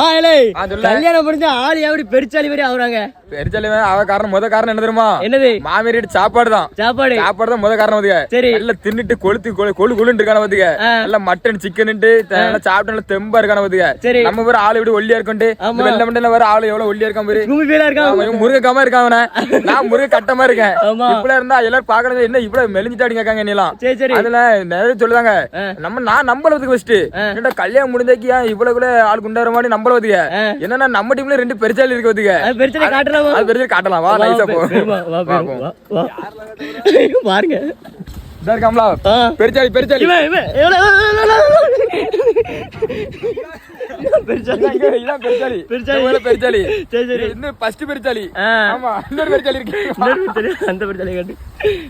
கல்யாணம் முடிஞ்ச ஆளு எப்படி பெருச்சாலி மாதிரி ஆகுறாங்க? பெருச்சாலி அவ காரணம் முத காரணம் என்ன தெரியுமா? என்னது? மாமியார் சாப்பாடு தான் முத காரணம் பாத்துக்க. சரி, நல்லா தின்னுட்டு கொளுத்து கொழு கொழுன்னு இருக்கான பாத்துக்க. நல்லா மட்டன் சிக்கன் நல்லா சாப்பிட்டு நல்லா தெம்பா இருக்கான பாத்துக்க. சரி, நம்ம பேர் ஆளு எப்படி ஒல்லியா இருக்கோண்டு வெள்ள மண்டல வர ஆளு எவ்வளவு ஒல்லியா இருக்கான் பாரு. முருகக்காம இருக்கான் அவன. நான் முருக கட்டமா இருக்கேன். இப்படி இருந்தா எல்லாரும் பாக்கறது என்ன இவ்வளவு மெலிஞ்சிட்டாடி கேட்காங்க என்னலாம். அதுல நிறைய சொல்லுதாங்க. நான் நம்பளதுக்கு ஃபர்ஸ்ட் என்னடா கல்யாணம் முடிஞ்சாக்கி இவ்வளவு கூட ஆள் குண்டார மாதிரி நம்பள பாத்துக்க. என்னன்னா நம்ம டீம்ல 2 பெருச்சாலி இருக்கு பாத்துக்க. பெருச்சாலி காட்டலாம். அது பெருச்சாலி காட்டலாம். வா நைஸா போ. பாருங்க இருக்காம்ல பெருச்சாலி பெருச்சாலி பெருச்சாலி இன்னும் ஃபர்ஸ்ட் பெருச்சாலி. ஆமா இன்னொரு பெருச்சாலி இருக்கு. அந்த பெருச்சாலி காட்டு.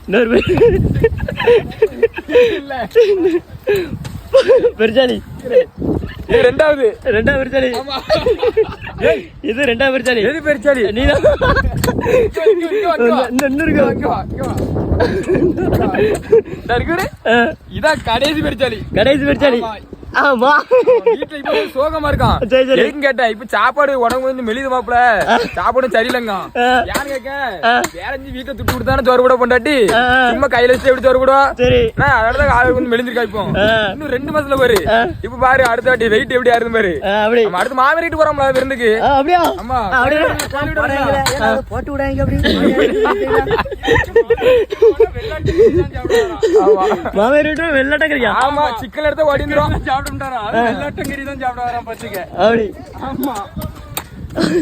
இன்னொரு பெருச்சாலி ரெண்டாவது பெருச்சாலி. இது ரெண்டாவது பெருச்சாலி. எது பெருச்சாலி? நீதான். இதான் கடைசி பெருச்சாலி. ஆமா வீட்டுல இப்ப சோகமா இருக்கான். கேட்டேன் இப்ப சாப்பாடு உடம்பு வந்து மெலிது மாப்பிள சாப்பாடும் சரியில்லைங்க. யாரு கேட்க வேற வீட்டுல துட்டு கொடுத்தானே சோறு கூட பொண்டாட்டி சும்மா கையில வச்சு எப்படி சோறு கூட. அதனாலதான் ஆளு வந்து மெலிஞ்சிருக்கா. இப்போ இன்னும் 2 மாசத்துல பாரு. இப்ப பாரு அடுத்த வாட்டி வெயிட் எப்படி ஆறுது பாரு. அடுத்து மாமியார் வீட்டு போறோம்ல விருந்துக்கு. ஆமா போட்டு விடாங்க. மாமியார் வீட்டு வெள்ளாட்டா. ஆமா சிக்கல் எடுத்து ஓடிந்துரும்.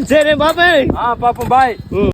சரி பாப்பேன். பாப்போம் பாய்.